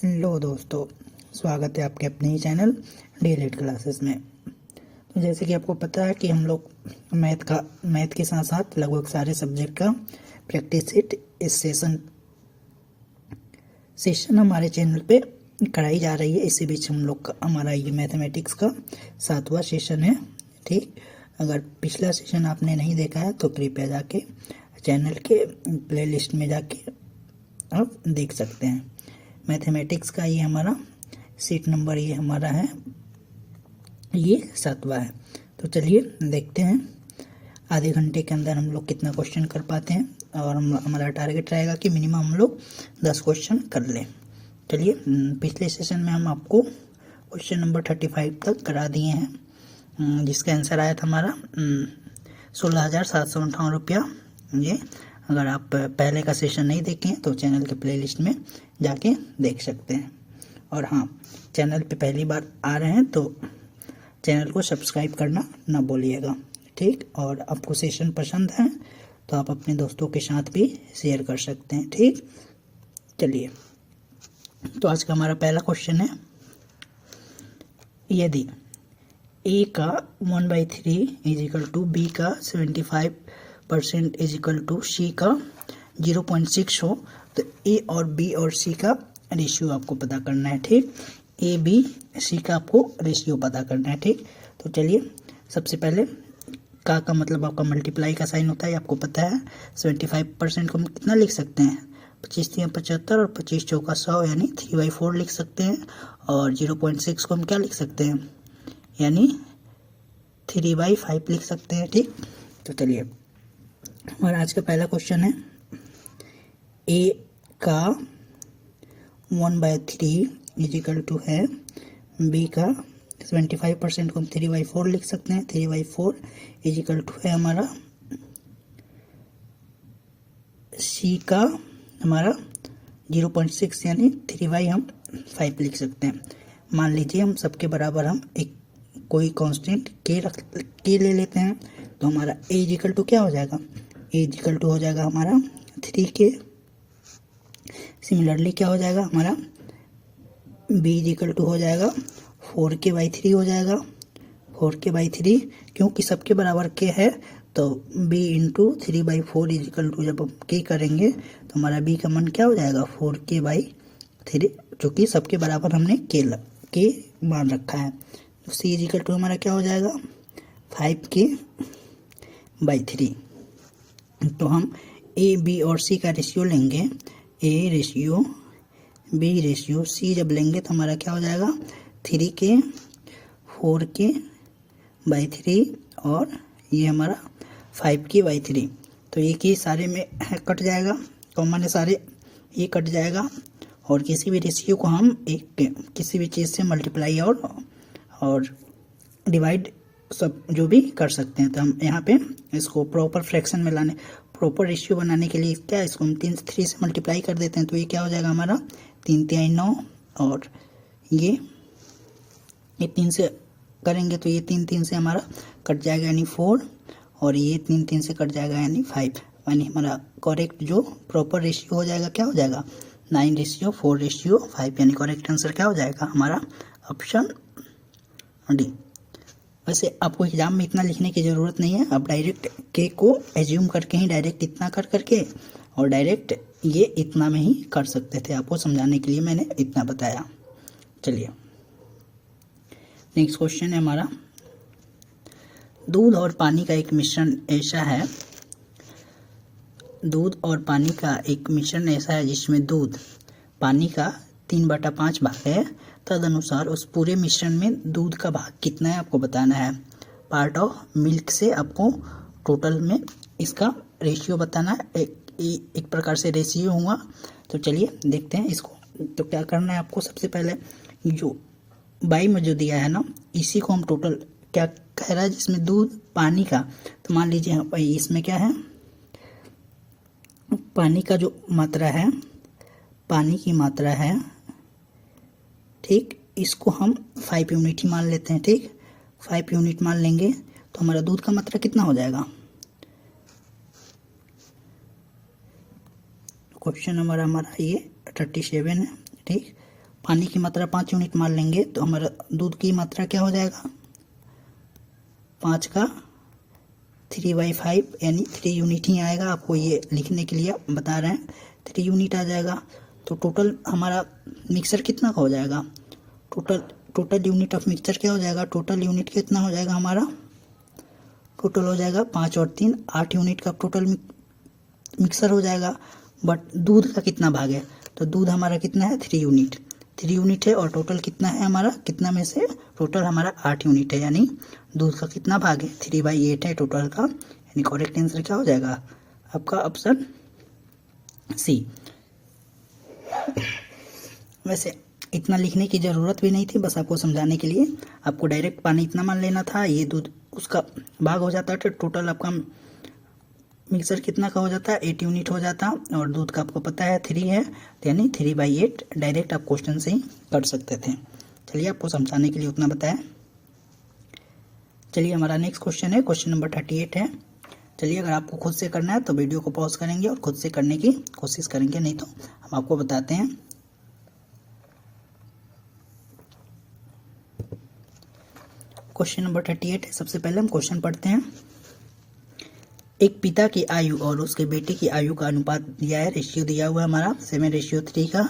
Hello दोस्तों, स्वागत है आपके अपने ही चैनल डी.एल.एड क्लासेस में। तो जैसे कि आपको पता है कि हम लोग मैथ के साथ साथ लगभग सारे सब्जेक्ट का प्रैक्टिस सेट इस सेशन हमारे चैनल पे कराई जा रही है। इसी बीच हम लोग का हमारा ये मैथमेटिक्स का 7वां सेशन है। ठीक, अगर पिछला सेशन आपने नहीं देखा है तो कृपया जाके चैनल के प्लेलिस्ट में जाके आप देख सकते हैं। मैथमेटिक्स का ये हमारा सीट नंबर ये हमारा है, ये 7वां है। तो चलिए देखते हैं आधे घंटे के अंदर हम लोग कितना क्वेश्चन कर पाते हैं, और हमारा टारगेट रहेगा कि मिनिमम हम लोग 10 क्वेश्चन कर लें। चलिए, पिछले सेशन में हम आपको क्वेश्चन नंबर 35 तक करा दिए हैं, जिसका आंसर आया था हमारा 16,758 रुपया। ये अगर आप पहले का सेशन नहीं देखें तो चैनल के प्लेलिस्ट में जाके देख सकते हैं। और हाँ, चैनल पे पहली बार आ रहे हैं तो चैनल को सब्सक्राइब करना ना भूलिएगा। ठीक, और आपको सेशन पसंद है तो आप अपने दोस्तों के साथ भी शेयर कर सकते हैं। ठीक, चलिए, तो आज का हमारा पहला क्वेश्चन है, यदि ए का 1/3 इज इक्वल टू बी का 75% इज इक्वल टू सी का 0.6 हो तो ए और बी और सी का रेशियो आपको पता करना है। ठीक, ए बी सी का आपको रेशियो पता करना है। ठीक, तो चलिए, सबसे पहले का मतलब आपका मल्टीप्लाई का साइन होता है, आपको पता है। 75% को हम कितना लिख सकते हैं, 25 75 और 25 चौका 100 यानी 3/4 लिख सकते हैं। और 0.6 को हम क्या लिख सकते हैं, यानी 3/5 लिख सकते हैं। ठीक, तो चलिए, हमारा आज का पहला क्वेश्चन है, ए का 1/3 इज इक्वल टू है बी का 75% को हम 3/4 लिख सकते हैं। 3/4 इज इक्वल टू है हमारा सी का हमारा 0.6 यानी 3/5 लिख सकते हैं। मान लीजिए हम सबके बराबर हम एक कोई कांस्टेंट के ले लेते हैं, तो हमारा ए इज इक्वल टू क्या हो जाएगा, ए इज इक्वल टू हो जाएगा हमारा 3k। सिमिलरली क्या हो जाएगा हमारा बी इज इक्वल टू हो जाएगा 4k/3 हो जाएगा। 4k/3 क्योंकि सबके बराबर के है तो b into 3/4 is equal to जब हम के करेंगे तो हमारा b का मान क्या हो जाएगा 4k/3, जो कि सबके बराबर हमने के मान रखा है। तो c इज इक्वल टू हमारा क्या हो जाएगा 5k/3। तो हम ए बी और सी का रेशियो लेंगे, A ratio B ratio C जब लेंगे तो हमारा क्या हो जाएगा 3k 4k/3 और ये हमारा 5k/3। तो ये कि सारे में कट जाएगा, कॉमन है सारे, ये कट जाएगा। और किसी भी रेशियो को हम एक किसी भी चीज़ से मल्टीप्लाई और डिवाइड सब जो भी कर सकते हैं। तो हम यहाँ पे इसको प्रॉपर फ्रैक्शन में लाने, प्रॉपर रेशियो बनाने के लिए क्या इसको हम 3 से मल्टीप्लाई कर देते हैं। तो ये क्या हो जाएगा हमारा 3 × 9 और ये 3 से करेंगे तो ये 3 से हमारा कट जाएगा यानी 4, और ये 3 से कट जाएगा यानी 5, यानी हमारा करेक्ट जो प्रॉपर रेशियो हो जाएगा क्या हो जाएगा 9:4:5, यानी करेक्ट आंसर क्या हो जाएगा हमारा ऑप्शन डी। वैसे आपको एग्जाम में इतना लिखने की ज़रूरत नहीं है, आप डायरेक्ट के को एज्यूम करके ही डायरेक्ट इतना करके और डायरेक्ट ये इतना में ही कर सकते थे। आपको समझाने के लिए मैंने इतना बताया। चलिए, नेक्स्ट क्वेश्चन है हमारा, दूध और पानी का एक मिश्रण ऐसा है, दूध और पानी का एक मिश्रण ऐसा है जिसमें दूध पानी का 3/5 भाग है, तदनुसार उस पूरे मिश्रण में दूध का भाग कितना है आपको बताना है। पार्ट ऑफ मिल्क से आपको टोटल में इसका रेशियो बताना है, एक प्रकार से रेशियो होगा। तो चलिए देखते हैं इसको। तो क्या करना है आपको, सबसे पहले जो बाई में जो दिया है ना, इसी को हम टोटल क्या कह रहा है जिसमें दूध पानी का, तो मान लीजिए भाई इसमें क्या है पानी का जो मात्रा है, पानी की मात्रा है। ठीक, इसको हम 5 यूनिट ही मान लेते हैं। ठीक, 5 यूनिट मान लेंगे तो हमारा दूध का मात्रा कितना हो जाएगा। क्वेश्चन नंबर हमारा ये 37 है। ठीक, पानी की मात्रा 5 यूनिट मान लेंगे तो हमारा दूध की मात्रा क्या हो जाएगा, 5 का 3/5 यानी 3 यूनिट ही आएगा। आपको ये लिखने के लिए बता रहे हैं 3 यूनिट आ जाएगा। तो टोटल हमारा मिक्सर कितना का हो जाएगा, टोटल यूनिट ऑफ मिक्सचर क्या हो जाएगा, टोटल यूनिट कितना हो जाएगा हमारा, टोटल हो जाएगा 5 और 3 8 यूनिट का टोटल मिक्सर हो जाएगा। बट दूध का कितना भाग है, तो दूध हमारा कितना है 3 यूनिट है और टोटल कितना है हमारा, कितना में से टोटल हमारा 8 यूनिट है, यानी दूध का कितना भाग है 3/8 है टोटल का, यानी करेक्ट आंसर क्या हो जाएगा आपका ऑप्शन सी। वैसे इतना लिखने की ज़रूरत भी नहीं थी, बस आपको समझाने के लिए आपको डायरेक्ट पानी इतना मान लेना था, ये दूध उसका भाग हो जाता है तो टोटल आपका मिक्सर कितना का हो जाता है 8 यूनिट हो जाता, और दूध का आपको पता है 3 है, तो यानी 3/8 डायरेक्ट आप क्वेश्चन से ही कर सकते थे। चलिए आपको समझाने के लिए उतना बताया। चलिए हमारा नेक्स्ट क्वेश्चन है, क्वेश्चन नंबर 38 है। चलिए अगर आपको खुद से करना है तो वीडियो को पॉज करेंगे और खुद से करने की कोशिश करेंगे, नहीं तो हम आपको बताते हैं। क्वेश्चन नंबर 38 है। सबसे पहले हम क्वेश्चन पढ़ते हैं। एक पिता की आयु और उसके बेटे की आयु का अनुपात दिया है, रेशियो दिया हुआ है हमारा 7:3 का।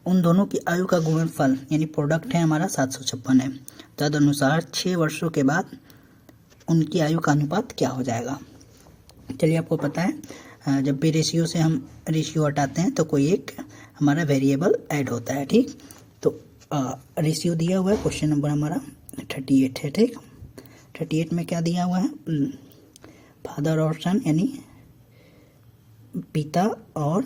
उन दोनों की आयु का गुणनफल यानी प्रोडक्ट है हमारा 756 है। तदनुसार 6 वर्षों के बाद उनकी आयु का अनुपात क्या हो जाएगा। चलिए आपको पता है जब भी रेशियो से हम रेशियो हटाते हैं तो कोई एक हमारा वेरिएबल ऐड होता है, ठीक। तो रेशियो दिया हुआ है, क्वेश्चन नंबर हमारा 38 है, ठीक। 38 में क्या दिया हुआ है, फादर और सन यानी पिता और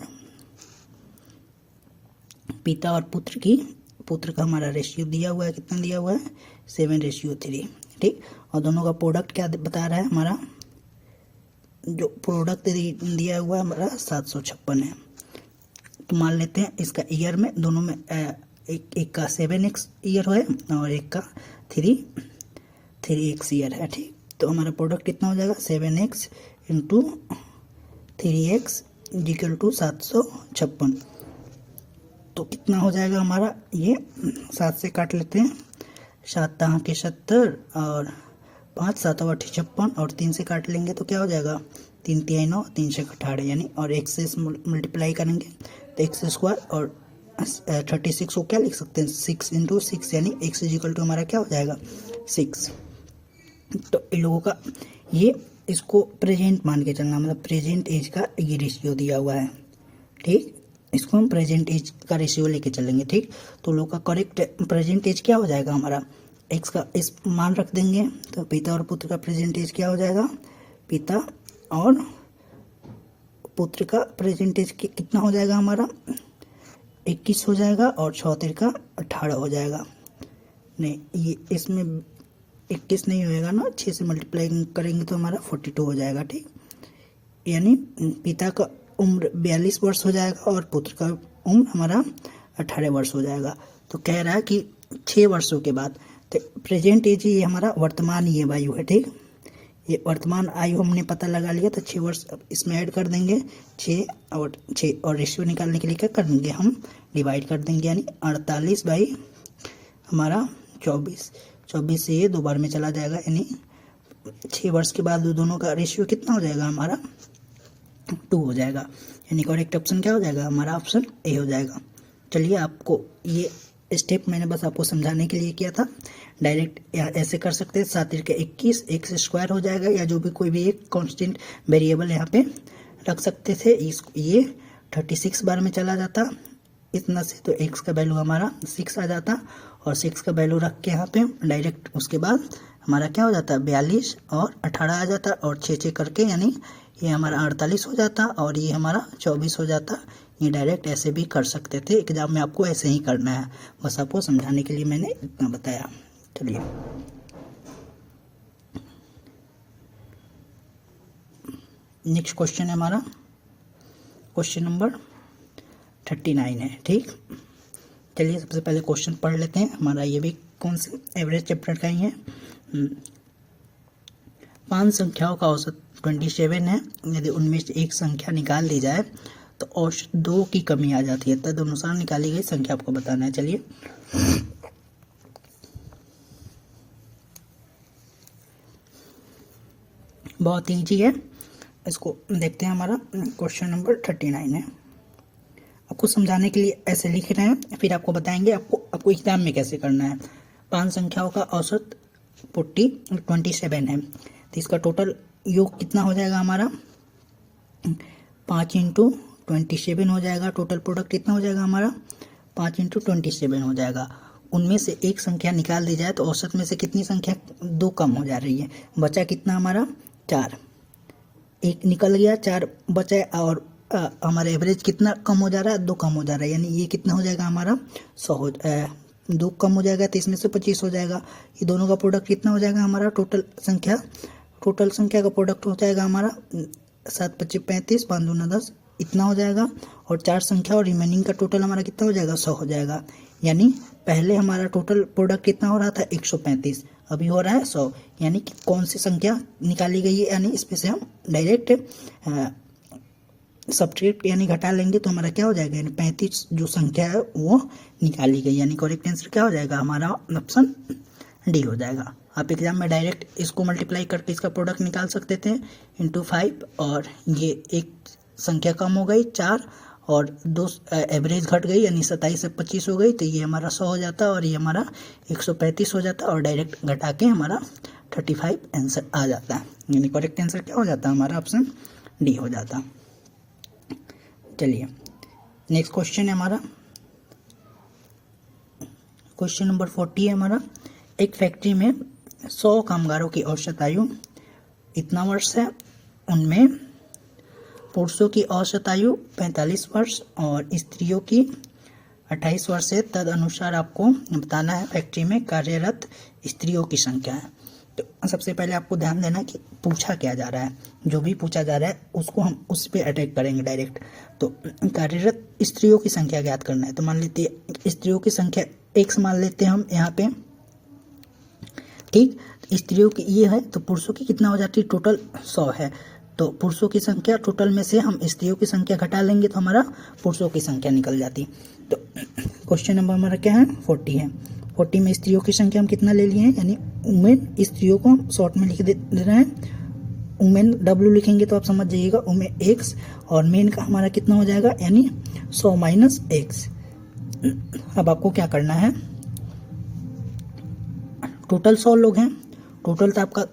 पुत्र का हमारा रेशियो दिया हुआ है, कितना दिया हुआ है 7:3, ठीक। और दोनों का प्रोडक्ट क्या बता रहा है, हमारा जो प्रोडक्ट दिया हुआ है हमारा 756 है। तो मान लेते हैं इसका ईयर में दोनों में एक का 7x ईयर है और एक का 3x ईयर है, ठीक। तो हमारा प्रोडक्ट कितना हो जाएगा 7x into 3x equal to 756। तो कितना हो जाएगा हमारा, ये 7 से काट लेते हैं, 7 तहाँ के 70 और 5 7 8 56 और 3 से काट लेंगे तो क्या हो जाएगा 3 3 9 3 6 18 यानी, और x से मल्टीप्लाई करेंगे तो x स्क्वायर और 36 को क्या लिख सकते हैं 6 इंटू 6 यानी x इक्वल टू हमारा क्या हो जाएगा 6। तो इन लोगों का ये इसको प्रेजेंट मान के चलना, मतलब प्रेजेंट एज का ये रेशियो दिया हुआ है, ठीक। इसको हम प्रेजेंट एज का रेशियो लेके चलेंगे, ठीक। तो लोग का करेक्ट प्रेजेंट एज क्या हो जाएगा हमारा, एक्स का इस मान रख देंगे तो पिता और पुत्र का प्रेजेंट एज क्या हो जाएगा, पिता और पुत्र का प्रेजेंट एज कितना हो जाएगा हमारा 21 हो जाएगा और 6 का 18 हो जाएगा। नहीं ये इसमें 21 नहीं होएगा ना, 6 से मल्टीप्लाई करेंगे तो हमारा 42 हो जाएगा, ठीक। यानी पिता का उम्र 42 वर्ष हो जाएगा और पुत्र का उम्र हमारा 18 वर्ष हो जाएगा। तो कह रहा है कि 6 वर्षों के बाद, तो प्रेजेंट एज ये हमारा वर्तमान ये आयु है, ठीक। ये वर्तमान आयु हमने पता लगा लिया, तो 6 वर्ष इसमें ऐड कर देंगे 6 और रेशियो निकालने के लिए क्या कर देंगे हम डिवाइड कर देंगे, यानी 48 बाई हमारा 24 से ये 2 बार में चला जाएगा, यानी 6 वर्ष के बाद दोनों का रेशियो कितना हो जाएगा हमारा 2 हो जाएगा, यानी करेक्ट ऑप्शन क्या हो जाएगा हमारा ऑप्शन ए हो जाएगा। चलिए आपको ये स्टेप मैंने बस आपको समझाने के लिए किया था, डायरेक्ट ऐसे कर सकते हैं 7 के 21 एक्स स्क्वायर हो जाएगा, या जो भी कोई भी एक कांस्टेंट वेरिएबल यहाँ पे रख सकते थे। ये 36 बार में चला जाता इतना से, तो एक्स का वैल्यू हमारा 6 आ जाता, और 6 का वैल्यू रख के यहाँ पे डायरेक्ट उसके बाद हमारा क्या हो जाता 42 और 18 आ जाता, और 6 करके यानी ये हमारा 48 हो जाता और ये हमारा 24 हो जाता। ये डायरेक्ट ऐसे भी कर सकते थे, एग्जाम में आपको ऐसे ही करना है, बस आपको समझाने के लिए मैंने इतना बताया। चलिए नेक्स्ट क्वेश्चन है हमारा, क्वेश्चन नंबर 39 है, ठीक। चलिए सबसे पहले क्वेश्चन पढ़ लेते हैं। हमारा ये भी कौन से एवरेज चैप्टर का ही है। 5 संख्याओं का औसत 27 है। यदि उनमें से एक संख्या निकाल दी जाए तो औसत 2 की कमी आ जाती है। तदनुसार निकाली गई संख्या आपको बताना है। चलिए बहुत ईजी है, इसको देखते हैं। हमारा क्वेश्चन नंबर 39 है। आपको समझाने के लिए ऐसे लिख रहे हैं, फिर आपको बताएंगे आपको एग्जाम में कैसे करना है। 5 संख्याओं का औसत 27 है, तो इसका टोटल योग कितना हो जाएगा हमारा 5 × 27 हो जाएगा। टोटल प्रोडक्ट कितना हो जाएगा हमारा 5 × 27 हो जाएगा। उनमें से एक संख्या निकाल दी जाए तो औसत में से कितनी संख्या 2 कम हो जा रही है। बचा कितना हमारा 4, एक निकल गया, 4 बचा और हमारा एवरेज कितना कम हो जा रहा है 2 कम हो जा रहा है, यानी ये कितना हो जाएगा हमारा 100 2 कम हो जाएगा तो इसमें से 25 हो जाएगा। ये दोनों का प्रोडक्ट कितना हो जाएगा हमारा टोटल संख्या का प्रोडक्ट हो जाएगा हमारा 7 × 25 = 35, 5 × 2 = 10 इतना हो जाएगा। और 4 संख्या और रिमेनिंग का टोटल हमारा कितना हो जाएगा 100 हो जाएगा। यानी पहले हमारा टोटल प्रोडक्ट कितना हो रहा था 135, अभी हो रहा है 100। यानी कि कौन सी संख्या निकाली गई है, यानी इसमें से हम डायरेक्ट सब्ट्रैक्ट यानी घटा लेंगे तो हमारा क्या हो जाएगा, यानी 35 जो संख्या है वो निकाली गई। यानी करेक्ट आंसर क्या हो जाएगा हमारा ऑप्शन डी हो जाएगा। आप एग्जाम में डायरेक्ट इसको मल्टीप्लाई करके इसका प्रोडक्ट निकाल सकते थे × 5, और ये एक संख्या कम हो गई 4 और 2 एवरेज घट गई, यानी 27 से 25 हो गई, तो ये हमारा 100 हो जाता और ये हमारा 135 हो जाता और डायरेक्ट घटा के हमारा 35 आंसर आ जाता है। यानी करेक्ट आंसर क्या हो जाता है हमारा ऑप्शन डी हो जाता। चलिए नेक्स्ट क्वेश्चन है हमारा क्वेश्चन नंबर 40 है हमारा। एक फैक्ट्री में 100 कामगारों की औसत आयु इतना वर्ष है, उनमें पुरुषों की औसत आयु 45 वर्ष और स्त्रियों की 28 वर्ष है। तद अनुसार आपको बताना है फैक्ट्री में कार्यरत स्त्रियों की संख्या है। तो सबसे पहले आपको ध्यान देना कि पूछा क्या जा रहा है, जो भी पूछा जा रहा है उसको हम उस पर अटैक करेंगे डायरेक्ट। तो कार्यरत स्त्रियों की संख्या ज्ञात करना है। तो मान लेते हैं स्त्रियों की संख्या x मान लेते हैं हम यहाँ पे, ठीक। स्त्रियों की ये है तो पुरुषों की कितना हो जाती है, टोटल 100 है। तो पुरुषों की संख्या टोटल में से हम स्त्रियों की संख्या घटा लेंगे तो हमारा पुरुषों की संख्या निकल जाती। तो क्वेश्चन नंबर हमारा क्या है 40 है। 40 में स्त्रियों की संख्या हम कितना ले लिए हैं, यानी वुमेन, स्त्रियों को हम शॉर्ट में लिख दे रहे हैं। वुमेन W लिखेंगे तो आप समझ जाइएगा, वुमेन X और मेन का हमारा कितना हो जाएगा, यानी 100 - X। अब आपको क्या करना है, टोटल 100 लोग हैं, टोटल तो आपका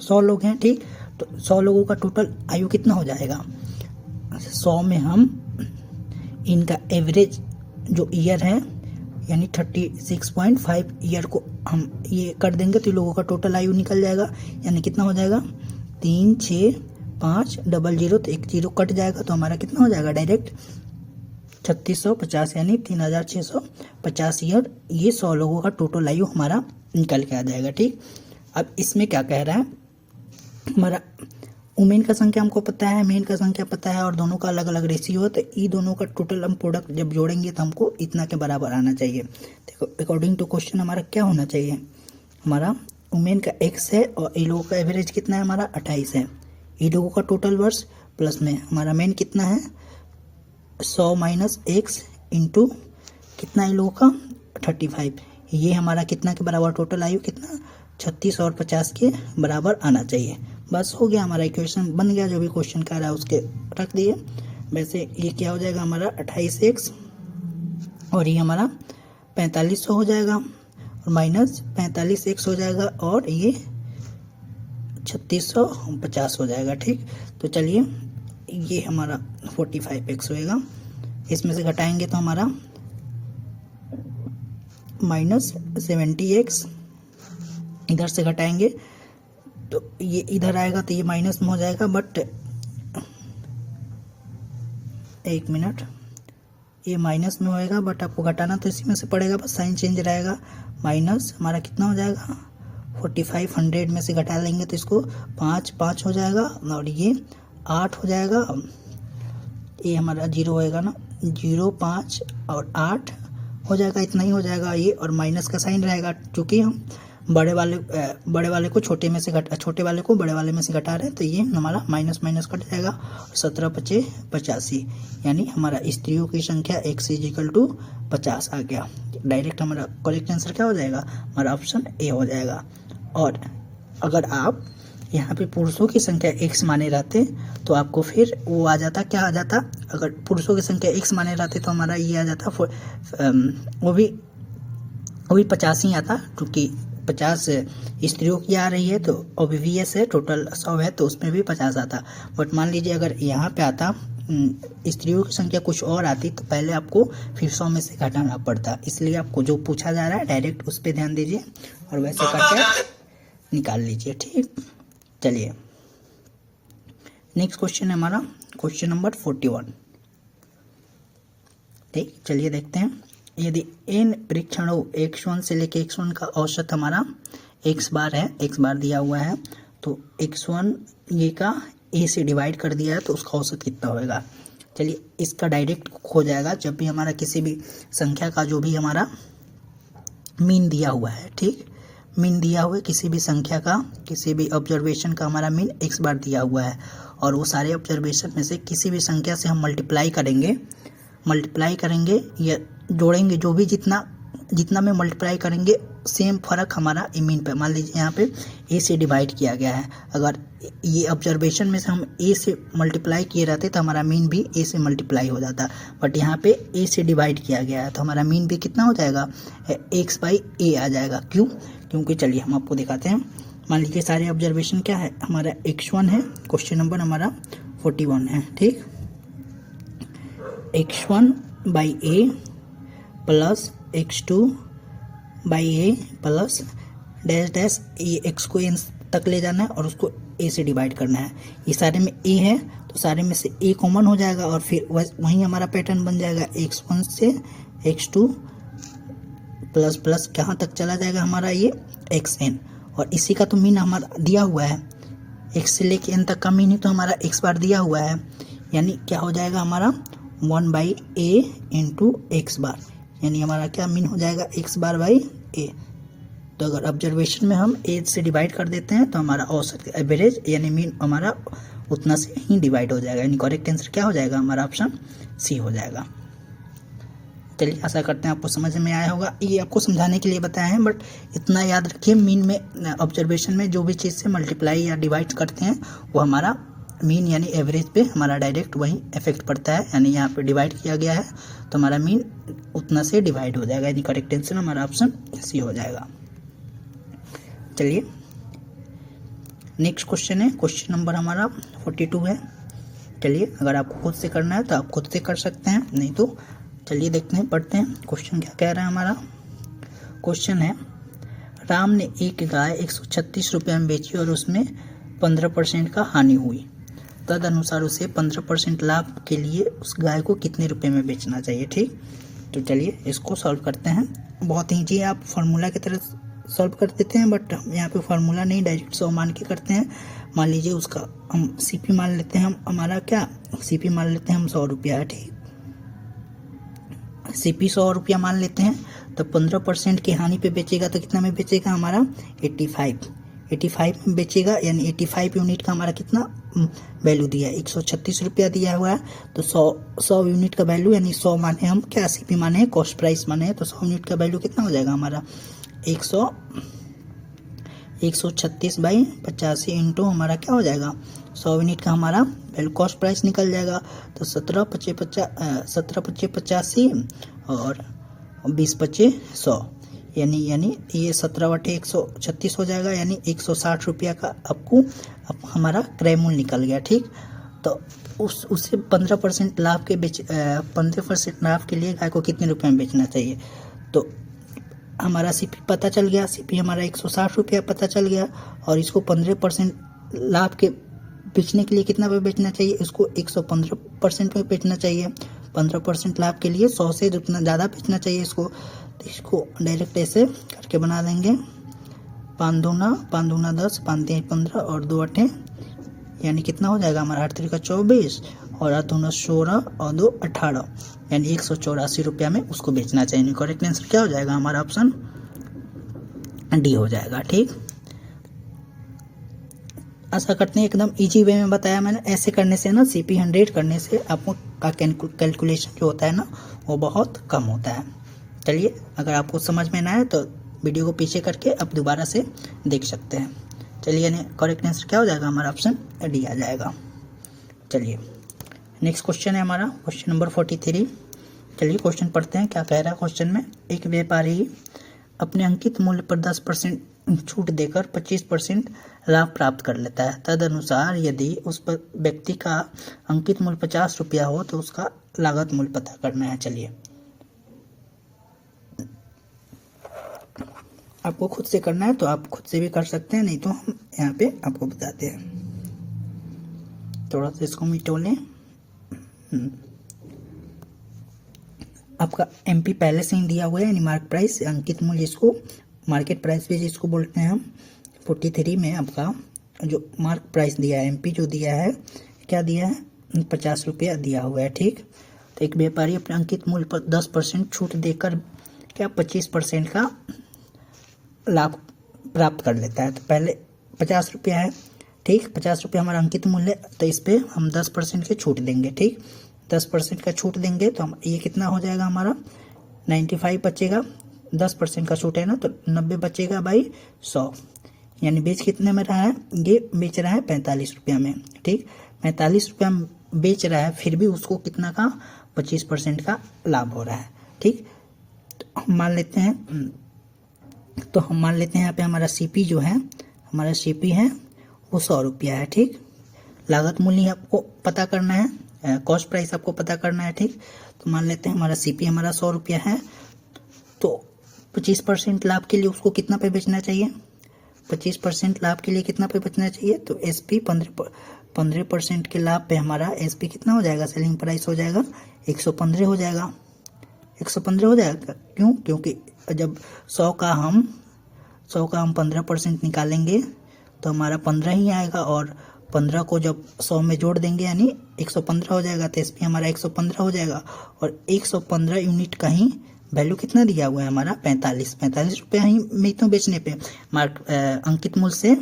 100 लोग हैं, ठीक। तो 100 लोगों का टोटल आयु कितना हो जाएगा, 100 में हम इनका एवरेज जो ईयर है यानी 36.5 ईयर को हम ये कर देंगे तो लोगों का टोटल आयु निकल जाएगा। यानी कितना हो जाएगा 3 6 5 0 0, तो एक 0 कट जाएगा तो हमारा कितना हो जाएगा डायरेक्ट 3650, यानी 3650 ईयर। ये 100 लोगों का टोटल आयु हमारा निकल के आ जाएगा, ठीक। अब इसमें क्या कह रहा है, हमारा वुमेन का संख्या हमको पता है, मेन का संख्या पता है और दोनों का अलग अलग रेशियो है। तो ये दोनों का टोटल हम प्रोडक्ट जब जोड़ेंगे तो हमको इतना के बराबर आना चाहिए। देखो अकॉर्डिंग टू क्वेश्चन हमारा क्या होना चाहिए, हमारा वुमेन का x है और ये लोगों का एवरेज कितना है हमारा 28 है। ये लोगों का टोटल वर्ष प्लस में हमारा मेन कितना है 100 - x इंटू कितना है लोगों का 35। ये हमारा कितना के बराबर टोटल आयु कितना 36 और 50 के बराबर आना चाहिए। बस हो गया, हमारा इक्वेशन बन गया। जो भी क्वेश्चन कह रहा है उसके रख दिए। वैसे ये क्या हो जाएगा हमारा 28x और ये हमारा 4500 हो जाएगा और माइनस 45x हो जाएगा और ये 3650 हो जाएगा, ठीक। तो चलिए ये हमारा 45x होएगा, इसमें से घटाएंगे तो हमारा -70x, इधर से घटाएंगे तो ये इधर आएगा तो ये माइनस में हो जाएगा, बट एक मिनट, ये माइनस में होएगा बट आपको घटाना तो इसी में से पड़ेगा, बस साइन चेंज रहेगा। माइनस हमारा कितना हो जाएगा 4500 में से घटा लेंगे तो इसको 5 5 हो जाएगा और ये 8 हो जाएगा। ये हमारा 0 होएगा ना, 0 5 और 8 हो जाएगा, इतना ही हो जाएगा ये, और माइनस का साइन रहेगा। चूँकि हम बड़े वाले को छोटे वाले को बड़े वाले में से घटा रहे हैं, तो ये हमारा माइनस माइनस कट जाएगा। 17 पचे 85, यानी हमारा स्त्रियों की संख्या x = 50 आ गया। डायरेक्ट हमारा करेक्ट आंसर क्या हो जाएगा, हमारा ऑप्शन ए हो जाएगा। और अगर आप यहाँ पे पुरुषों की संख्या x माने रहते तो आपको फिर वो आ जाता, क्या आ जाता, अगर पुरुषों की संख्या x माने रहते तो हमारा ये आ जाता, वो भी 50 ही आता, क्योंकि 50 स्त्रियों की आ रही है तो OBVS है, टोटल 100 है तो उसमें भी 50 आता। बट मान लीजिए अगर यहाँ पे आता स्त्रियों की संख्या कुछ और आती तो पहले आपको फिर 100 में से घटाना पड़ता। इसलिए आपको जो पूछा जा रहा है डायरेक्ट उस पर ध्यान दीजिए और वैसे करके निकाल लीजिए, ठीक। चलिए नेक्स्ट क्वेश्चन है हमारा क्वेश्चन नंबर 41, ठीक। चलिए देखते हैं, यदि n परीक्षणों x1 से लेके x1 का औसत हमारा x बार है, x बार दिया हुआ है, तो x1 ये का a से डिवाइड कर दिया है तो उसका औसत कितना होएगा। चलिए इसका डायरेक्ट हो जाएगा, जब भी हमारा किसी भी संख्या का जो भी हमारा मीन दिया हुआ है, ठीक, मीन दिया हुआ है किसी भी संख्या का, किसी भी ऑब्जर्वेशन का हमारा मीन x बार दिया हुआ है, और वो सारे ऑब्जर्वेशन में से किसी भी संख्या से हम मल्टीप्लाई करेंगे या जोड़ेंगे, जो भी जितना में मल्टीप्लाई करेंगे सेम फर्क हमारा मीन पे। मान लीजिए यहाँ पे a से डिवाइड किया गया है, अगर ये ऑब्जर्वेशन में से हम a से मल्टीप्लाई किए रहते तो हमारा मीन भी a से मल्टीप्लाई हो जाता, बट यहाँ पे a से डिवाइड किया गया है तो हमारा मीन भी कितना हो जाएगा, x/a आ जाएगा। क्यों, क्योंकि चलिए हम आपको दिखाते हैं। मान लीजिए सारे ऑब्जर्वेशन क्या है, हमारा x1 है, क्वेश्चन नंबर हमारा 41 है, ठीक। x1/a plus x2/a plus dash dash, ये x को n तक ले जाना है और उसको a से डिवाइड करना है। ये सारे में a है तो सारे में से a कॉमन हो जाएगा और फिर वहीं हमारा पैटर्न बन जाएगा, x1 से x2 प्लस प्लस कहाँ तक चला जाएगा हमारा ये xn, और इसी का तो मीन हमारा दिया हुआ है, x से लेके n तक का मीन ही तो हमारा x बार दिया हुआ है, यानी क्या हो जाएगा हमारा 1/a इंटू x बार, यानी हमारा क्या मीन हो जाएगा x बार बाई a। तो अगर ऑब्जर्वेशन में हम a से डिवाइड कर देते हैं तो हमारा औसत एवरेज यानी मीन हमारा उतना से ही डिवाइड हो जाएगा, यानी करेक्ट आंसर क्या हो जाएगा, हमारा ऑप्शन सी हो जाएगा। चलिए आशा करते हैं आपको समझ में आया होगा, ये आपको समझाने के लिए बताया है, बट इतना याद रखिए मीन में ऑब्जर्वेशन में जो भी चीज़ से मल्टीप्लाई या डिवाइड करते हैं वो हमारा मीन यानी एवरेज पे हमारा डायरेक्ट वही इफेक्ट पड़ता है, यानी यहाँ पे डिवाइड किया गया है तो हमारा मीन उतना से डिवाइड हो जाएगा, यानी करेक्ट आंसर हमारा ऑप्शन सी हो जाएगा। चलिए नेक्स्ट क्वेश्चन है, क्वेश्चन नंबर हमारा 42 है। चलिए अगर आपको खुद से करना है तो आप खुद से कर सकते हैं, नहीं तो चलिए देखते हैं, पढ़ते हैं क्वेश्चन क्या कह रहा है हमारा। क्वेश्चन है, राम ने एक गाय 136 रुपये में बेची और उसमें 15% का हानि हुई, तद अनुसार उसे 15% लाभ के लिए उस गाय को कितने रुपए में बेचना चाहिए, ठीक। तो चलिए इसको सॉल्व करते हैं, बहुत ईजी, आप फार्मूला की तरह सॉल्व कर देते हैं, बट यहाँ पे फार्मूला नहीं डायरेक्ट 100 मान के करते हैं। मान लीजिए उसका हम CP मान लेते हैं, हम हमारा क्या CP मान लेते हैं हम 100 रुपया, ठीक। CP 100 रुपया मान लेते हैं, तो 15% की हानि पे बेचेगा तो कितना में बेचेगा, हमारा 85 में बेचेगा, यानी 85 यूनिट का हमारा कितना वैल्यू दिया है, 136 रुपया दिया हुआ है, तो 100 यूनिट का वैल्यू, यानी 100 माने हम क्या CP माने हैं, कॉस्ट प्राइस माने हैं, तो 100 यूनिट का वैल्यू कितना हो जाएगा हमारा 136/85 इंटू हमारा क्या हो जाएगा 100 यूनिट का हमारा वैल्यू कॉस्ट प्राइस निकल जाएगा, तो 17/85 और 20/100, यानी ये 17/136 हो जाएगा, यानी 160 रुपया का आपको अब हमारा क्रय मूल्य निकल गया, ठीक। तो उससे 15% लाभ के 15% लाभ के लिए गाय को कितने रुपए में बेचना चाहिए, तो हमारा CP पता चल गया, CP हमारा 160 रुपया पता चल गया, और इसको 15% लाभ के बेचने के लिए कितना पे बेचना चाहिए, इसको 115% में बेचना चाहिए। 15% लाभ के लिए 100 से जितना ज़्यादा बेचना चाहिए इसको, तो इसको डायरेक्ट ऐसे करके बना देंगे, 5 दूना 10, 5 3 15 और 2 8, यानी कितना हो जाएगा हमारा 8 3 का 24 और 8 दूना 16 और 2 18, यानी 184 रुपया में उसको बेचना चाहिए। करेक्ट आंसर क्या हो जाएगा हमारा ऑप्शन डी हो जाएगा। ठीक, आशा करते हैं एकदम इजी वे में बताया मैंने। ऐसे करने से ना CP 100 करने से आपको का कैलकुलेशन जो होता है ना वो बहुत कम होता है। चलिए, अगर आपको समझ में ना आए तो वीडियो को पीछे करके आप दोबारा से देख सकते हैं। चलिए, करेक्ट आंसर क्या हो जाएगा हमारा? ऑप्शन डी आ जाएगा। चलिए, नेक्स्ट क्वेश्चन है हमारा क्वेश्चन नंबर 43। चलिए क्वेश्चन पढ़ते हैं, क्या कह रहा है क्वेश्चन में। एक व्यापारी अपने अंकित मूल्य पर 10% छूट देकर 25% लाभ प्राप्त कर लेता है। तदनुसार यदि उस पर व्यक्ति का अंकित मूल्य 50 रुपया हो तो उसका लागत मूल्य पता करना है। चलिए, आपको खुद से करना है तो आप खुद से भी कर सकते हैं, नहीं तो हम यहाँ पे आपको बताते हैं। थोड़ा सा इसको मिटो लें। आपका MP पहले से ही दिया हुआ है, यानी मार्क प्राइस, अंकित मूल्य जिसको मार्केट प्राइस भी जिसको बोलते हैं हम। 43 में आपका जो मार्क प्राइस दिया है, MP जो दिया है, क्या दिया है? 50 रुपया दिया हुआ है। ठीक, तो एक व्यापारी अपने अंकित मूल्य पर 10% छूट देकर क्या 25% का लाभ प्राप्त कर लेता है। तो पहले 50 रुपया है। ठीक, 50 रुपया हमारा अंकित मूल्य, तो इस पर हम 10% की छूट देंगे। ठीक, 10% का छूट देंगे तो हम ये कितना हो जाएगा हमारा? 95 बचेगा। 10% का छूट है ना, तो 90 बचेगा बाई 100, यानी बेच कितने में रहा है? ये बेच रहा है 45 रुपया में। ठीक, 45 रुपया बेच रहा है, फिर भी उसको कितना का 25% का लाभ हो रहा है। ठीक, तो हम मान लेते हैं यहाँ पे हमारा CP जो है, हमारा CP है वो 100 रुपया है। ठीक, लागत मूल्य आपको पता करना है, कॉस्ट प्राइस आपको पता करना है। ठीक, तो मान लेते हैं हमारा CP हमारा 100 रुपया है, तो 25% लाभ के लिए उसको कितना पे बेचना चाहिए? 25% लाभ के लिए कितना पे बेचना चाहिए? तो SP 15% के लाभ पे हमारा SP कितना हो जाएगा? सेलिंग प्राइस हो जाएगा 115 हो जाएगा। 115 हो जाएगा। क्यों? क्योंकि जब 100 का हम 15% निकालेंगे तो हमारा 15 ही आएगा, और 15 को जब 100 में जोड़ देंगे यानी 115 हो जाएगा। तो SP हमारा 115 हो जाएगा, और 115 यूनिट का ही वैल्यू कितना दिया हुआ है हमारा? 45 रुपया ही में तो बेचने पे अंकित मूल्य से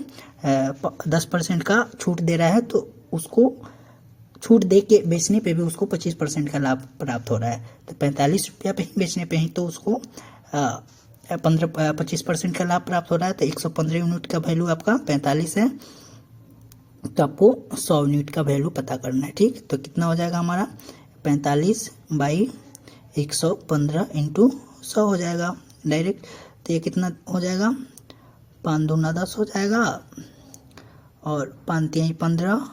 10% का छूट दे रहा है, तो उसको छूट दे के बेचने पे भी उसको 25% का लाभ प्राप्त हो रहा है। तो 45 रुपया पे ही बेचने पे ही तो उसको 25% का लाभ प्राप्त हो रहा है। तो 115 यूनिट का वैल्यू आपका 45 है, तो आपको 100 यूनिट का वैल्यू पता करना है। ठीक, तो कितना हो जाएगा हमारा? 45 बाई 115 इंटू 100 हो जाएगा डायरेक्ट। तो ये कितना हो जाएगा? 5 दूना 10 हो जाएगा, और 5 तिहाई 15,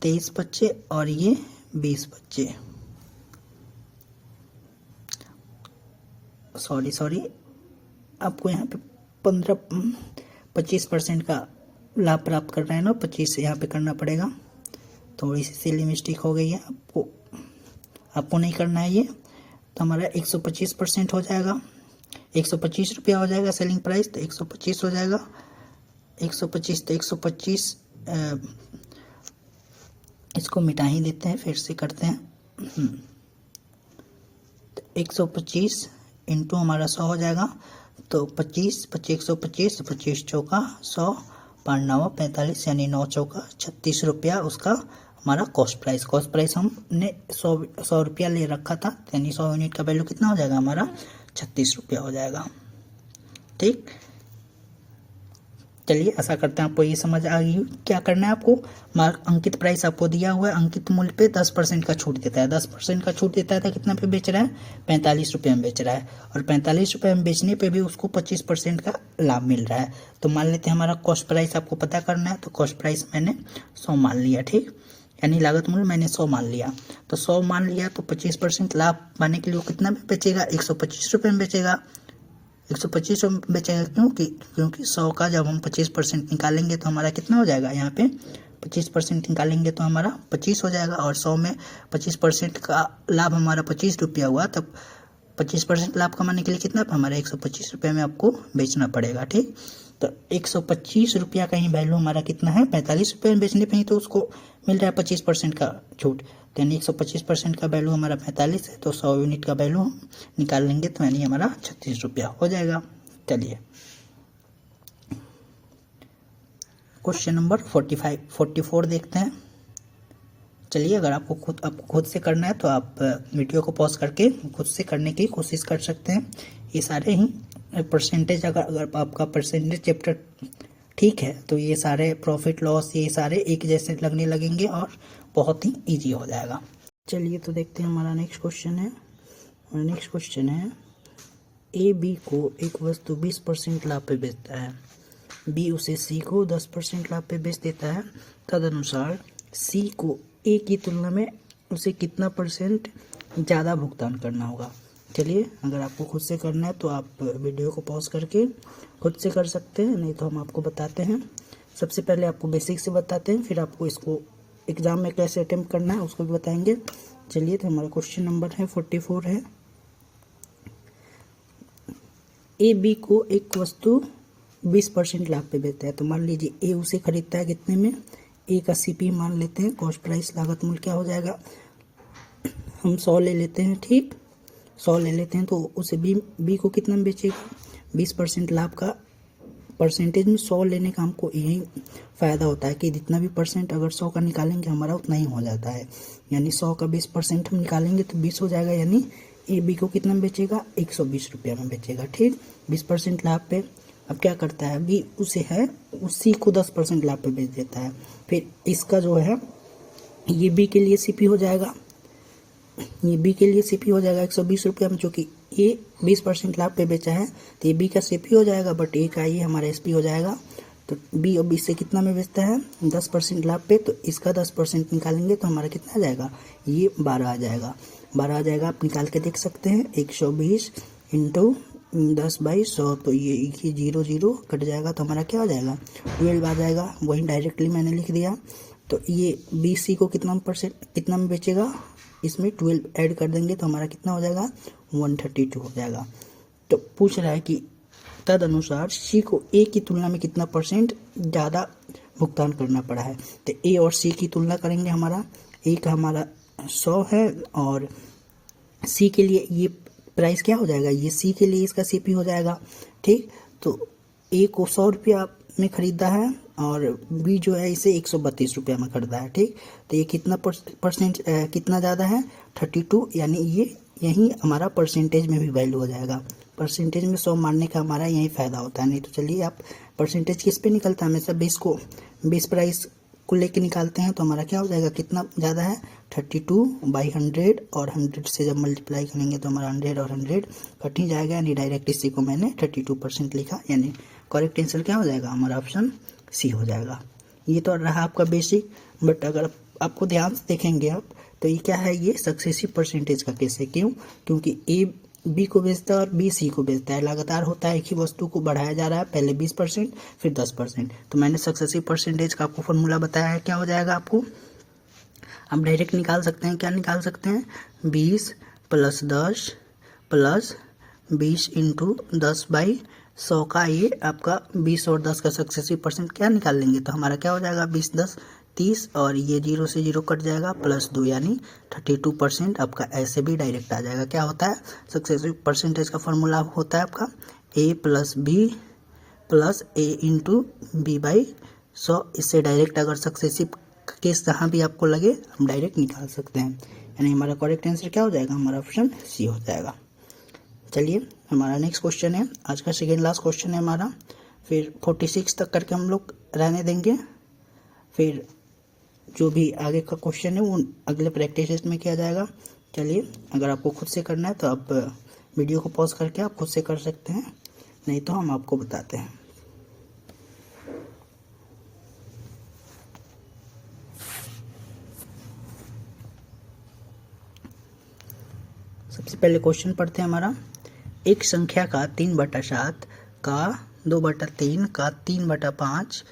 23 बच्चे, और ये 20 बच्चे। सॉरी, आपको यहाँ पे 25% का लाभ प्राप्त कर रहा है ना, 25 यहाँ पे करना पड़ेगा। थोड़ी सी सिली मिस्टेक हो गई है, आपको नहीं करना है ये। तो हमारा 125% हो जाएगा, 125 रुपया हो जाएगा सेलिंग प्राइस, तो 125 हो जाएगा। 125 तो 125 इसको मिटा ही देते हैं, फिर से करते हैं। तो 125 इंटू हमारा 100 हो जाएगा, तो 25 125 25 चौका 100, 5 9 45, यानी 9 चौका 36 रुपया उसका हमारा कॉस्ट प्राइस हमने 100 रुपया ले रखा था, यानी 100 यूनिट का वैल्यू कितना हो जाएगा हमारा? 36 रुपया हो जाएगा। ठीक, चलिए आशा करते हैं आपको ये समझ आ गई। क्या करना है आपको? अंकित प्राइस आपको दिया हुआ है, अंकित मूल्य पे 10% का छूट देता है। 10% का छूट देता है तो कितना पे बेच रहा है? 45 रुपये में बेच रहा है, और 45 रुपये में बेचने पे भी उसको 25% का लाभ मिल रहा है। तो मान लेते हैं हमारा कॉस्ट प्राइस आपको पता करना है, तो कॉस्ट प्राइस मैंने 100 मान लिया। ठीक, यानी लागत मूल्य मैंने 100 मान लिया, तो 100 मान लिया तो 25% लाभ पाने के लिए वो कितना में बेचेगा? 125 रुपये में बेचेगा। 125 में बेचेगा क्योंकि 100 का जब हम 25% निकालेंगे तो हमारा कितना हो जाएगा? यहाँ पे 25% निकालेंगे तो हमारा 25 हो जाएगा, और 100 में 25% का लाभ हमारा 25 रुपया हुआ, तब 25% लाभ कमाने के लिए कितना हमारा 125 रुपये में आपको बेचना पड़ेगा। ठीक, तो 125 रुपया का ही वैल्यू हमारा कितना है? 45 रुपये में बेचने पे ही तो उसको मिल रहा है 25% का छूट, तो यानी 125% का वैल्यू हमारा 45 है, तो 100 यूनिट का वैल्यू निकाल लेंगे तो यानी हमारा 36 रुपया हो जाएगा। चलिए क्वेश्चन नंबर 44 देखते हैं। चलिए, अगर आपको खुद से करना है तो आप वीडियो को पॉज करके खुद से करने की कोशिश कर सकते हैं। ये सारे ही परसेंटेज, अगर आपका परसेंटेज चैप्टर ठीक है तो ये सारे प्रॉफिट लॉस ये सारे एक जैसे लगने लगेंगे और बहुत ही इजी हो जाएगा। चलिए तो देखते हैं हमारा नेक्स्ट क्वेश्चन है। नेक्स्ट क्वेश्चन है, ए बी को एक वस्तु 20% लाभ पे बेचता है, बी उसे सी को 10% लाभ पे बेच देता है। तदनुसार सी को ए की तुलना में उसे कितना परसेंट ज़्यादा भुगतान करना होगा। चलिए, अगर आपको खुद से करना है तो आप वीडियो को पॉज करके खुद से कर सकते हैं, नहीं तो हम आपको बताते हैं। सबसे पहले आपको बेसिक से बताते हैं, फिर आपको इसको एग्ज़ाम में कैसे अटेम्प्ट करना है उसको भी बताएंगे। चलिए, तो हमारा क्वेश्चन नंबर है 44 है। ए बी को एक वस्तु 20% लाभ पे बेचता है। तो मान लीजिए ए उसे खरीदता है कितने में, ए का सीपी मान लेते हैं, कॉस्ट प्राइस लागत मूल्य क्या हो जाएगा, हम 100 ले लेते हैं। ठीक, 100 ले लेते हैं तो उसे बी को कितना में बेचेगा, 20% लाभ का परसेंटेज में 100 लेने का हमको यही फ़ायदा होता है कि जितना भी परसेंट अगर 100 का निकालेंगे हमारा उतना ही हो जाता है। यानी 100 का 20% हम निकालेंगे तो 20 हो जाएगा। यानी ए बी को कितना में बेचेगा, 120 रुपया में बेचेगा। ठीक, 20% लाभ पे अब क्या करता है, बी उसे है उसी को 10% लाभ पे बेच देता है। फिर इसका जो है ये बी के लिए सीपी हो जाएगा, ये बी के लिए सीपी हो जाएगा 120 रुपया में, जो कि ये 20% लाभ पे बेचा है तो ये बी का सीपी हो जाएगा, बट ए का ये हमारा एसपी हो जाएगा। तो बी और बी से कितना में बेचता है, 10% लाभ पे, तो इसका 10% निकालेंगे तो हमारा कितना आ जाएगा, ये 12 आ जाएगा। 12 आ जाएगा, आप निकाल के देख सकते हैं। 120 इंटू 10/100, तो ये 0 कट जाएगा तो हमारा क्या हो जाएगा, 12 आ जाएगा। वही डायरेक्टली मैंने लिख दिया। तो ये बी सी को कितना में बेचेगा, इसमें 12 ऐड कर देंगे तो हमारा कितना हो जाएगा, 132 हो जाएगा। तो पूछ रहा है कि तद अनुसार सी को ए की तुलना में कितना परसेंट ज़्यादा भुगतान करना पड़ा है। तो ए और सी की तुलना करेंगे। हमारा ए का हमारा 100 है और सी के लिए ये प्राइस क्या हो जाएगा, ये सी के लिए इसका सीपी हो जाएगा। ठीक, तो ए को 100 रुपया में खरीदा है और बी जो है इसे 132 रुपया में खरीदा है। ठीक, तो ये कितना परसेंट कितना ज़्यादा है, 32। यानी ये यही हमारा परसेंटेज में भी वैल्यू हो जाएगा। परसेंटेज में 100 मारने का हमारा यही फ़ायदा होता है। नहीं तो चलिए, आप परसेंटेज किस पे निकलता है, हमेशा 20 प्राइस को लेके निकालते हैं तो हमारा क्या हो जाएगा, कितना ज़्यादा है, 32/100, और 100 से जब मल्टीप्लाई करेंगे तो हमारा 100 और 100 कट ही जाएगा। यानी डायरेक्ट इसी को मैंने 32% लिखा। यानी करेक्ट आंसर क्या हो जाएगा, हमारा ऑप्शन सी हो जाएगा। ये तो रहा आपका बेसिक, बट अगर आपको ध्यान से देखेंगे आप तो ये क्या है, ये सक्सेसिव परसेंटेज का केस है। क्यों, क्योंकि ए बी को बेचता है और बी सी को बेचता है, लगातार होता है, एक ही वस्तु को बढ़ाया जा रहा है, पहले 20% फिर 10%। तो मैंने सक्सेसिव परसेंटेज का आपको फॉर्मूला बताया है, क्या हो जाएगा आपको, आप डायरेक्ट निकाल सकते हैं। क्या निकाल सकते हैं, 20 + 10 + 20 इंटू 10/100 का ये आपका 20 और 10 का सक्सेसिव परसेंट क्या निकाल लेंगे तो हमारा क्या हो जाएगा, 20 10 30, और ये 0 से 0 कट जाएगा, +2 यानी 32% आपका ऐसे भी डायरेक्ट आ जाएगा। क्या होता है, सक्सेसिव परसेंटेज का फॉर्मूला होता है आपका a + b + a into b/100। इससे डायरेक्ट अगर सक्सेसिव केस जहाँ भी आपको लगे हम डायरेक्ट निकाल सकते हैं। यानी हमारा करेक्ट आंसर क्या हो जाएगा, हमारा ऑप्शन सी हो जाएगा। चलिए, हमारा नेक्स्ट क्वेश्चन है, आज का सेकेंड लास्ट क्वेश्चन है हमारा। फिर 46 तक करके हम लोग रहने देंगे, फिर जो भी आगे का क्वेश्चन है वो अगले प्रैक्टिस टेस्ट में किया जाएगा। चलिए, अगर आपको खुद से करना है तो आप वीडियो को पॉज करके आप खुद से कर सकते हैं, नहीं तो हम आपको बताते हैं। सबसे पहले क्वेश्चन पढ़ते हैं हमारा। एक संख्या का 3/7 का 2/3 का 3/5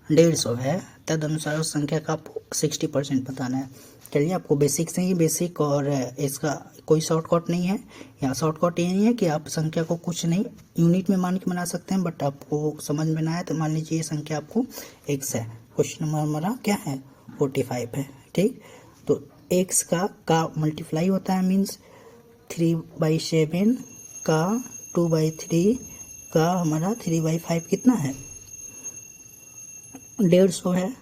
150 है, तद अनुसार उस संख्या का आपको 60% बताना है। चलिए, आपको बेसिक से ही बेसिक, और इसका कोई शॉर्टकट नहीं है। यहाँ शॉर्टकट ये नहीं है कि आप संख्या को कुछ नहीं यूनिट में मान के बना सकते हैं, बट आपको समझ में ना आए तो मान लीजिए ये संख्या आपको x है। क्वेश्चन नंबर हमारा क्या है, 45 है। ठीक, तो x का मल्टीप्लाई होता है, मीन्स 3/7 का 2/3 का हमारा 3/5 कितना है, 150 है।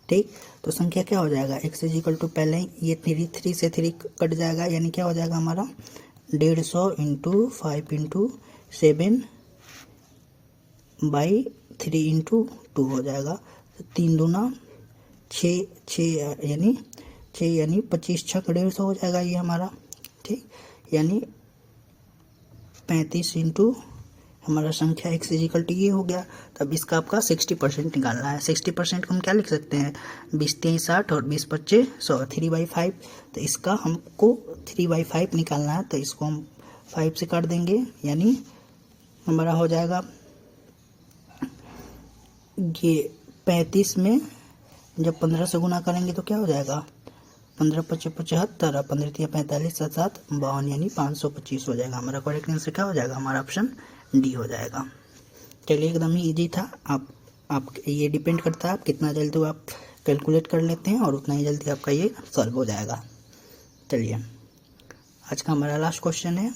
ठीक, तो संख्या क्या हो जाएगा, x इजिकल टू पहले ये 3 से 3 कट जाएगा, यानी क्या हो जाएगा हमारा 150 इंटू 5 इंटू 7/3 इंटू 2 हो जाएगा। 3 दूना 6, 6 यानी 25 छक 150 हो जाएगा ये हमारा। ठीक, यानी 35 इंटू हमारा संख्या x इजिकल टू ये हो गया। तब इसका आपका 60% निकालना है। 60% को हम क्या लिख सकते हैं, 20×3 60 और 20×5 100, 3/5। तो इसका हमको 3/5 निकालना है, तो इसको हम 5 से काट देंगे, यानी हमारा हो जाएगा ये 35 में जब 15 से गुना करेंगे तो क्या हो जाएगा, 15×5 75 और 15×3 45 7 52, यानी 525 हो जाएगा। हमारा करेक्ट आंसर क्या हो जाएगा, हमारा ऑप्शन डी हो जाएगा। चलिए, एकदम ही इजी था। आप ये डिपेंड करता है आप कितना जल्दी आप कैलकुलेट कर लेते हैं और उतना ही जल्दी आपका ये सॉल्व हो जाएगा। चलिए, आज का हमारा लास्ट क्वेश्चन है।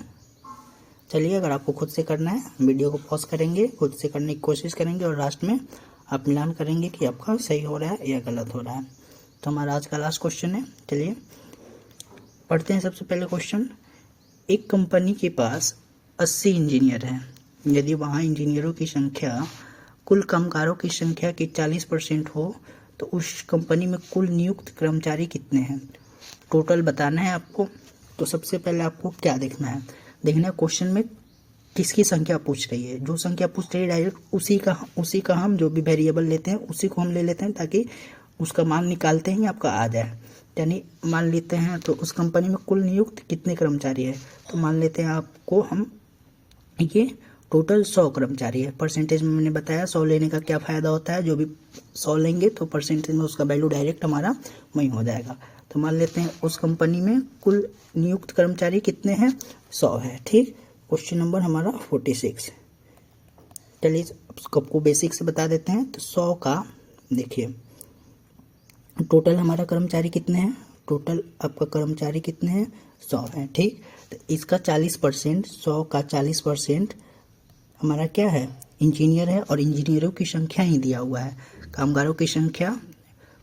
चलिए, अगर आपको खुद से करना है, वीडियो को पॉज करेंगे, खुद से करने की कोशिश करेंगे और लास्ट में आप मिलान करेंगे कि आपका सही हो रहा है या गलत हो रहा है। तो हमारा आज का लास्ट क्वेश्चन है। चलिए पढ़ते हैं। सबसे पहले क्वेश्चन, एक कंपनी के पास 80 इंजीनियर हैं। यदि वहाँ इंजीनियरों की संख्या कुल कामगारों की संख्या की 40% हो तो उस कंपनी में कुल नियुक्त कर्मचारी कितने हैं। टोटल बताना है आपको। तो सबसे पहले आपको क्या देखना है, देखना है क्वेश्चन में किसकी संख्या पूछ रही है। जो संख्या पूछ रही है डायरेक्ट उसी का हम जो भी वेरिएबल लेते हैं उसी को हम ले लेते हैं, ताकि उसका मान निकालते ही आपका आ जाए। यानी मान लेते हैं तो उस कंपनी में कुल नियुक्त कितने कर्मचारी है, तो मान लेते हैं आपको हम ये टोटल 100 कर्मचारी है। परसेंटेज में मैंने बताया 100 लेने का क्या फ़ायदा होता है, जो भी 100 लेंगे तो परसेंटेज में उसका वैल्यू डायरेक्ट हमारा वहीं हो जाएगा। तो मान लेते हैं उस कंपनी में कुल नियुक्त कर्मचारी कितने हैं, 100 है। ठीक, क्वेश्चन नंबर हमारा 46। चलिए आपको बेसिक से बता देते हैं। तो 100 का देखिए टोटल हमारा कर्मचारी कितने हैं, टोटल आपका कर्मचारी कितने हैं, 100 है। ठीक, तो इसका 40%, 100 का 40% हमारा क्या है, इंजीनियर है, और इंजीनियरों की संख्या ही दिया हुआ है। कामगारों की संख्या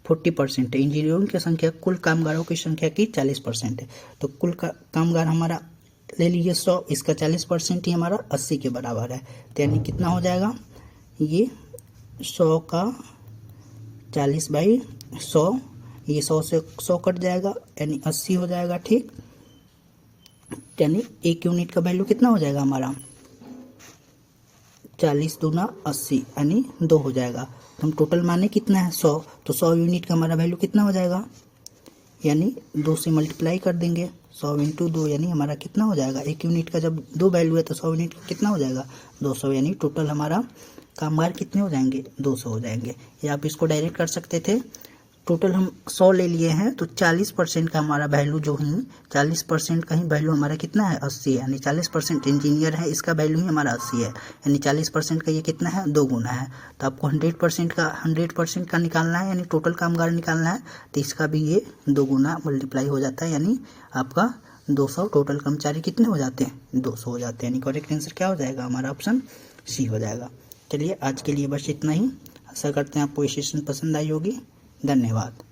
40% है, इंजीनियरों की संख्या कुल कामगारों की संख्या की 40% है। तो कुल कामगार हमारा ले लीजिए 100, इसका 40% ही हमारा 80 के बराबर है। तो यानी कितना हो जाएगा, ये 100 का 40/100, ये 100 से 100 कट जाएगा, यानी 80 हो जाएगा। ठीक, यानी एक यूनिट का वैल्यू कितना हो जाएगा हमारा, 40 दूना 80, यानी 2 हो जाएगा। तो हम टोटल माने कितना है 100, तो 100 यूनिट का हमारा वैल्यू कितना हो जाएगा, यानी 2 से मल्टीप्लाई कर देंगे, 100 × 2, यानी हमारा कितना हो जाएगा, एक यूनिट का जब 2 वैल्यू है तो 100 यूनिट का कितना हो जाएगा, 200, यानी टोटल हमारा कामगार कितने हो जाएंगे, 200 हो जाएंगे। या आप इसको डायरेक्ट कर सकते थे, टोटल हम 100 ले लिए हैं तो 40% का हमारा वैल्यू जो ही 40% का ही वैल्यू हमारा कितना है, 80 है। यानी 40% इंजीनियर है, इसका वैल्यू ही हमारा 80 है, यानी 40% का ये कितना है, 2 गुना है। तो आपको 100% का निकालना है, यानी टोटल कामगार निकालना है, तो इसका भी ये 2 गुना मल्टीप्लाई हो जाता है, यानी आपका 200 टोटल कर्मचारी कितने हो जाते हैं, 200 हो जाते हैं। यानी करेक्ट आंसर क्या हो जाएगा, हमारा ऑप्शन सी हो जाएगा। चलिए आज के लिए बस इतना ही। आशा करते हैं आपको ये सेशन पसंद आई होगी। धन्यवाद।